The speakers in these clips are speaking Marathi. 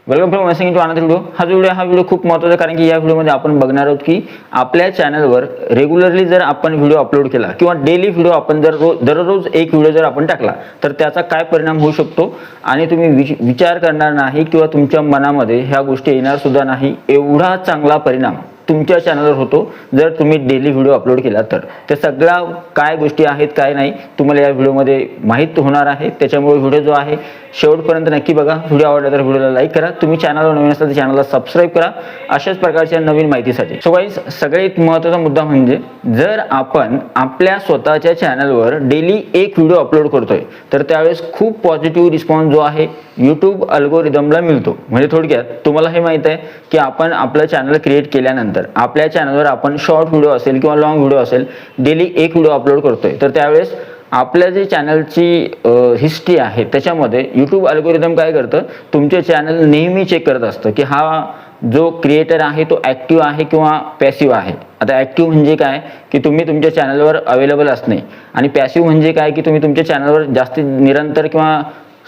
Welcome from to another video. हा व्हिडिओ खूप महत्त्वाचा आहे, कारण की या व्हिडिओमध्ये आपण बघणार आहोत की आपल्या चॅनलवर रेग्युलरली जर आपण व्हिडिओ अपलोड केला किंवा डेली व्हिडिओ आपण जर दररोज एक व्हिडिओ जर आपण टाकला तर त्याचा काय परिणाम होऊ शकतो आणि तुम्ही विचार करणार नाही किंवा तुमच्या मनामध्ये ह्या गोष्टी येणार सुद्धा नाही, एवढा चांगला परिणाम तुमच्या चॅनलवर होतो जर तुम्ही डेली व्हिडिओ अपलोड केला तर. ते सगळ्या काय गोष्टी आहेत काय नाही तुम्हाला या व्हिडिओमध्ये माहीत होणार आहे. त्याच्यामुळे व्हिडिओ जो आहे शेवटपर्यंत नक्की बघा. व्हिडिओ आवडला तर व्हिडिओला लाईक करा. तुम्ही चॅनलवर नवीन असाल तर चॅनलला सबस्क्राईब करा अशाच प्रकारच्या नवीन माहितीसाठी. सो गाईज, सगळ्यात महत्त्वाचा मुद्दा म्हणजे जर आपण आपल्या स्वतःच्या चॅनलवर डेली एक व्हिडिओ अपलोड करतोय तर त्यावेळेस खूप पॉझिटिव्ह रिस्पॉन्स जो आहे यूट्यूब अल्गोरिदमला मिळतो. म्हणजे थोडक्यात तुम्हाला हे माहित आहे की आपण आपलं चॅनल क्रिएट केल्यानंतर आपल्या चॅनलवर आपण शॉर्ट व्हिडिओ असेल किंवा लॉंग व्हिडिओ असेल डेली एक व्हिडिओ अपलोड करतोय तर त्यावेळेस आपल्या जे चॅनलची हिस्ट्री आहे त्याच्यामध्ये यूट्यूब अल्गोरिदम काय करतं, तुमचे चॅनल नेहमी चेक करत असतं की हा जो क्रिएटर आहे तो ॲक्टिव्ह आहे किंवा पॅसिव्ह आहे. आता ॲक्टिव्ह म्हणजे काय की तुम्ही तुमच्या चॅनलवर अवेलेबल असणे, आणि पॅसिव्ह म्हणजे काय की तुम्ही तुमच्या चॅनलवर जास्त निरंतर किंवा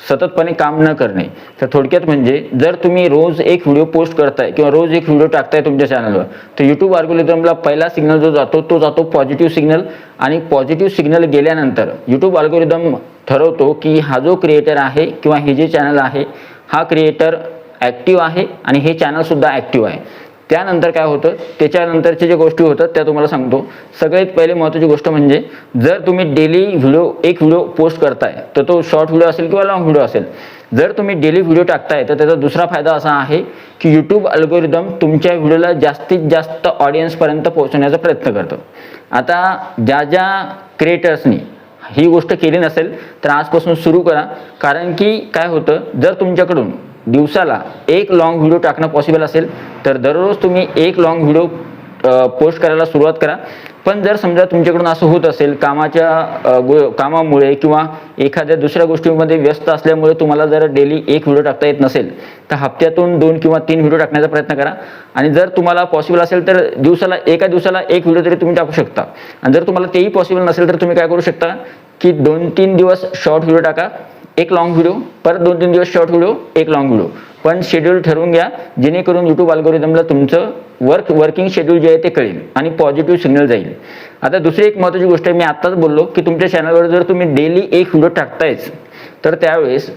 सततपणे काम न करणे. तर थोडक्यात म्हणजे जर तुम्ही रोज एक व्हिडिओ पोस्ट करताय किंवा रोज एक व्हिडिओ टाकताय तुमच्या चॅनलवर तर यूट्यूब अल्गोरिदमला पहिला सिग्नल जो जातो तो जातो पॉझिटिव्ह सिग्नल, आणि पॉझिटिव्ह सिग्नल गेल्यानंतर यूट्यूब अल्गोरिदम ठरवतो की हा जो क्रिएटर आहे किंवा हे जे चॅनल आहे हा क्रिएटर ॲक्टिव्ह आहे आणि हे चॅनलसुद्धा ॲक्टिव्ह आहे. त्यानंतर काय होतं, त्याच्यानंतरच्या ज्या गोष्टी होतात त्या तुम्हाला सांगतो. सगळ्यात पहिले महत्त्वाची गोष्ट म्हणजे जर तुम्ही डेली एक व्हिडिओ पोस्ट करताय तर तो शॉर्ट व्हिडिओ असेल किंवा लॉंग व्हिडिओ असेल, जर तुम्ही डेली व्हिडिओ टाकताय तर त्याचा दुसरा फायदा असा आहे की यूट्यूब अल्गोरिदम तुमच्या व्हिडिओला जास्तीत जास्त ऑडियन्सपर्यंत पोहोचवण्याचा प्रयत्न करतं. आता ज्या क्रिएटर्सनी ही गोष्ट केली नसेल तर आजपासून सुरू करा, कारण की काय होतं, जर तुमच्याकडून दिवसाला एक लॉंग व्हिडिओ टाकणं पॉसिबल असेल तर दररोज तुम्ही एक लॉंग व्हिडिओ पोस्ट करायला सुरुवात करा. पण जर समजा तुमच्याकडून असं होत असेल कामामुळे किंवा एखाद्या दुसऱ्या गोष्टींमध्ये व्यस्त असल्यामुळे तुम्हाला जर डेली एक व्हिडिओ टाकता येत नसेल तर हप्त्यातून 2 किंवा 3 व्हिडिओ टाकण्याचा प्रयत्न करा. आणि जर तुम्हाला पॉसिबल असेल तर एका दिवसाला एक व्हिडिओ तरी तुम्ही टाकू शकता. आणि जर तुम्हाला तेही पॉसिबल नसेल तर तुम्ही काय करू शकता की 2-3 दिवस शॉर्ट व्हिडिओ टाका, एक लॉंग व्हिडिओ, परत 2-3 दिवस शॉर्ट व्हिडिओ, एक लॉंग व्हिडिओ. पण शेड्यूल ठरवून घ्या जेणेकरून यूट्यूब अल्गोरिदमला तुमचं वर्किंग शेड्यूल जे आहे ते कळेल आणि पॉझिटिव्ह सिग्नल जाईल. आता दुसरी एक महत्त्वाची गोष्ट आहे, मी आत्ताच बोललो की तुमच्या चॅनलवर जर तुम्ही डेली एक व्हिडिओ टाकतायच तर त्यावेळेस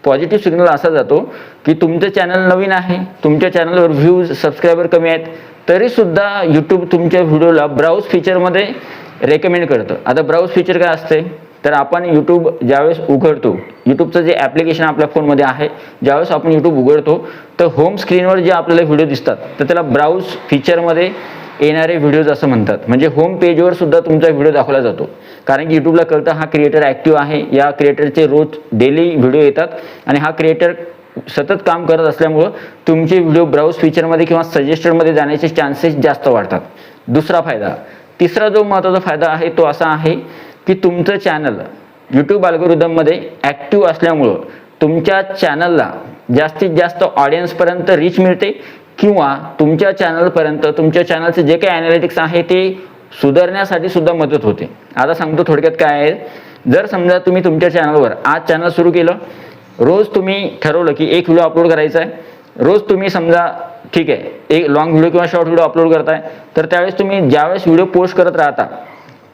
पॉझिटिव्ह सिग्नल असा जातो की तुमचं चॅनल नवीन आहे, तुमच्या चॅनलवर व्ह्यूज सबस्क्रायबर कमी आहेत, तरीसुद्धा यूट्यूब तुमच्या व्हिडिओला ब्राउज फीचरमध्ये रेकमेंड करतं. आता ब्राउज फीचर काय असते तर आपण यूट्यूब ज्यावेळेस उघडतो, यूट्यूबचं जे ॲप्लिकेशन आपल्या फोनमध्ये आहे, ज्यावेळेस आपण यूट्यूब उघडतो तर होम स्क्रीनवर जे आपल्याला व्हिडिओ दिसतात तर त्याला ब्राउज फीचरमध्ये येणारे व्हिडिओज असं म्हणतात. म्हणजे होम पेजवर सुद्धा तुमचा व्हिडिओ दाखवला जातो, कारण की यूट्यूबला कळतं हा क्रिएटर ॲक्टिव्ह आहे, या क्रिएटरचे रोज डेली व्हिडिओ येतात आणि हा क्रिएटर सतत काम करत असल्यामुळं तुमचे व्हिडिओ ब्राउज फीचरमध्ये किंवा सजेस्टेडमध्ये जाण्याचे चान्सेस जास्त वाढतात. दुसरा फायदा. तिसरा जो महत्त्वाचा फायदा आहे तो असा आहे की तुमचं चॅनल यूट्यूब अल्गोरिदममध्ये ॲक्टिव्ह असल्यामुळं तुमच्या चॅनलला जास्तीत जास्त ऑडियन्सपर्यंत रीच मिळते किंवा तुमच्या चॅनलपर्यंत तुमच्या चॅनलचे जे काही ॲनालिटिक्स आहे ते सुधारण्यासाठी सुद्धा मदत होते. आता सांगतो थोडक्यात काय आहे. जर समजा तुम्ही तुमच्या चॅनलवर आज चॅनल सुरू केलं, रोज तुम्ही ठरवलं की एक व्हिडिओ अपलोड करायचा आहे, रोज तुम्ही समजा ठीक आहे एक लॉंग व्हिडिओ किंवा शॉर्ट व्हिडिओ अपलोड करताय, तर त्यावेळेस तुम्ही ज्यावेळेस व्हिडिओ पोस्ट करत राहता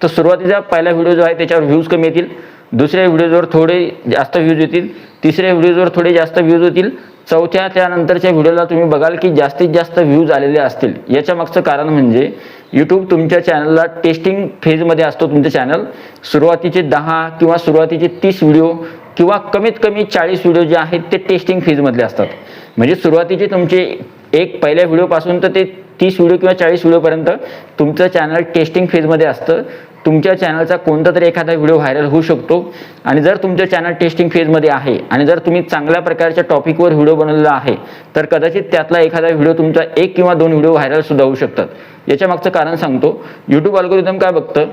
तर सुरुवातीचा पहिला व्हिडिओ जो आहे त्याच्यावर व्ह्यूज कमी येतील, दुसऱ्या व्हिडिओवर थोडे जास्त व्ह्यूज येतील, तिसऱ्या व्हिडिओवर थोडे जास्त व्ह्यूज येतील, चौथ्या त्यानंतरच्या व्हिडिओला तुम्ही बघाल की जास्तीत जास्त व्ह्यूज आलेले असतील. याच्या मागचं कारण म्हणजे यूट्यूब तुमच्या चॅनलला टेस्टिंग फेजमध्ये असतो. तुमचं चॅनल सुरुवातीचे 10 किंवा सुरुवातीचे 30 व्हिडिओ किंवा कमीत कमी 40 व्हिडिओ जे आहेत ते टेस्टिंग फेजमधले असतात. म्हणजे सुरुवातीचे तुमचे एक पहिल्या व्हिडिओपासून तर ते 30 व्हिडिओ किंवा 40 व्हिडिओपर्यंत तुमचं चॅनल टेस्टिंग फेजमध्ये असतं. तुमच्या चॅनलचा कोणता तरी एखादा व्हिडिओ व्हायरल होऊ शकतो, आणि जर तुमचं चॅनल टेस्टिंग फेजमध्ये आहे आणि जर तुम्ही चांगल्या प्रकारच्या टॉपिकवर व्हिडिओ बनवलेला आहे तर कदाचित त्यातला एखादा व्हिडिओ तुमचा 1 किंवा 2 व्हिडिओ व्हायरल सुद्धा होऊ शकतात. याच्या मागचं कारण सांगतो. यूट्यूब अल्गोरिदम काय बघतं,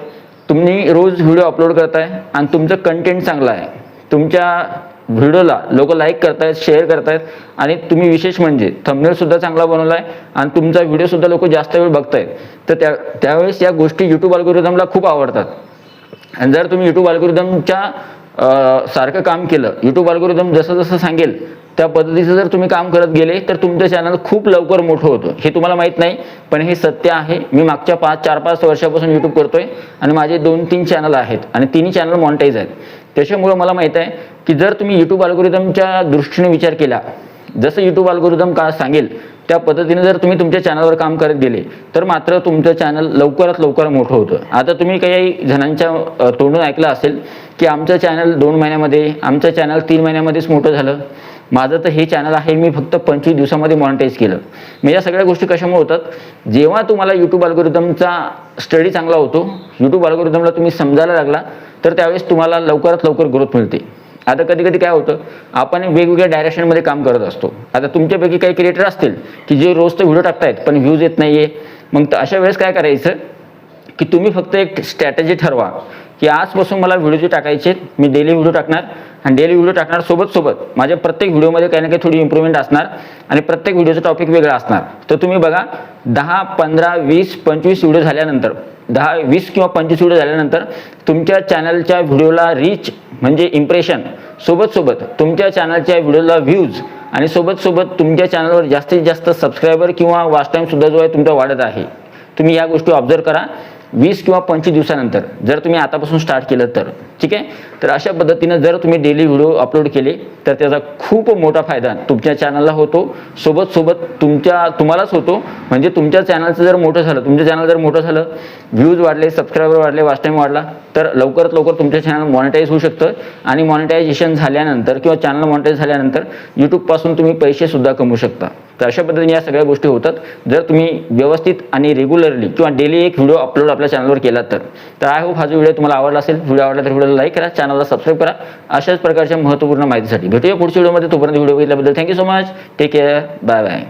तुम्ही रोज व्हिडिओ अपलोड करताय आणि तुमचं कंटेंट चांगलं आहे, तुमच्या व्हिडिओला लोक लाईक करतायत, शेअर करतायत, आणि तुम्ही विशेष म्हणजे थंबनेल सुद्धा चांगला बनवला आहे आणि तुमचा व्हिडिओ सुद्धा लोक जास्त वेळ बघतायत, तर त्यावेळेस या गोष्टी यूट्यूब अल्गोरिदमला खूप आवडतात. आणि जर तुम्ही यूट्यूब अल्गोरिदमच्या सारखं काम केलं, यूट्यूब अल्गोरिदम जसं सांगेल त्या पद्धतीचं जर तुम्ही काम करत गेले तर तुमचं चॅनल खूप लवकर मोठं होतं. हे तुम्हाला माहीत नाही, पण हे सत्य आहे. मी मागच्या 4-5 वर्षापासून यूट्यूब करतोय आणि माझे 2-3 चॅनल आहेत आणि तिन्ही चॅनल मॉनिटाईज आहेत. त्याच्यामुळं मला माहीत आहे की जर तुम्ही यूट्यूब अल्गोरिदमच्या दृष्टीने विचार केला, जसं यूट्यूब अल्गोरिदम का सांगेल त्या पद्धतीने जर तुम्ही तुमच्या चॅनलवर काम करत गेले तर मात्र तुमचं चॅनल लवकरात लवकर मोठं होतं. आता तुम्ही काही जणांच्या तोंडून ऐकलं असेल की आमचं चॅनल 2 महिन्यामध्ये, आमचं चॅनल 3 महिन्यामध्येच मोठं झालं. माझं तर हे चॅनल आहे, मी फक्त 25 दिवसामध्ये मॉनिटाईज केलं. मग या सगळ्या गोष्टी कशामुळे होतात? जेव्हा तुम्हाला यूट्यूब अल्गोरिदमचा स्टडी चांगला होतो, यूट्यूब अल्गोरिदमला तुम्ही समजायला लागला, तर त्यावेळेस तुम्हाला लवकरात लवकर ग्रोथ मिळते. आता कधी कधी काय होतं, आपण वेगवेगळ्या डायरेक्शनमध्ये काम करत असतो. आता तुमच्यापैकी काही क्रिएटर असतील की जे रोज तर व्हिडिओ टाकतायत पण व्ह्यूज येत नाहीये. मग अशा वेळेस काय करायचं की तुम्ही फक्त एक स्ट्रॅटेजी ठरवा की आजपासून मला व्हिडिओ टाकायचे, मी डेली व्हिडिओ टाकणार आणि डेली व्हिडिओ टाकणार. सोबत माझ्या प्रत्येक व्हिडिओमध्ये काही ना काही थोडी इम्प्रूव्हमेंट असणार आणि प्रत्येक व्हिडिओचा टॉपिक वेगळा असणार. तर तुम्ही बघा 10, 15, 20, 25 व्हिडिओ झाल्यानंतर, 10, 20 किंवा 25 व्हिडिओ झाल्यानंतर तुमच्या चॅनलच्या व्हिडिओला रीच म्हणजे इम्प्रेशन, सोबत तुमच्या चॅनलच्या व्हिडिओला व्ह्यूज आणि सोबत तुमच्या चॅनलवर जास्तीत जास्त सबस्क्रायबर किंवा वॉच टाईम सुद्धा जो आहे तुमचा वाढत आहे. तुम्ही या गोष्टी ऑब्झर्व करा 20 किंवा 25 दिवसानंतर जर तुम्ही आतापासून स्टार्ट केलं तर. ठीक आहे. तर अशा पद्धतीनं जर तुम्ही डेली व्हिडिओ अपलोड केले तर त्याचा खूप मोठा फायदा तुमच्या चॅनलला होतो, सोबत तुम्हालाच होतो. म्हणजे तुमच्या चॅनलचं जर मोठं झालं, तुमचं चॅनल जर मोठं झालं, व्ह्यूज वाढले, सबस्क्रायबर वाढले, वॉच टाईम वाढला, तर लवकरात लवकर तुमचं चॅनल मॉनिटाईज होऊ शकतं. आणि मॉनिटायझेशन झाल्यानंतर किंवा चॅनल मॉनिटाईज झाल्यानंतर यूट्यूबपासून तुम्ही पैसे सुद्धा कमवू शकता. तर अशा पद्धतीने या सगळ्या गोष्टी होतात जर तुम्ही व्यवस्थित आणि रेग्युलरली किंवा डेली एक व्हिडिओ अपलोड आपल्या चॅनलवर केला तर. आय होप हा जो व्हिडिओ तुम्हाला आवडला असेल. व्हिडिओ आवडला तर व्हिडिओला लाईक करा, चॅनलला सबस्क्राईब करा. अशाच प्रकारच्या महत्त्वपूर्ण माहितीसाठी भेटूया पुढच्या व्हिडिओमध्ये. तोपर्यंत व्हिडिओ बघितल्याबद्दल thank you so much. Take care. Bye bye.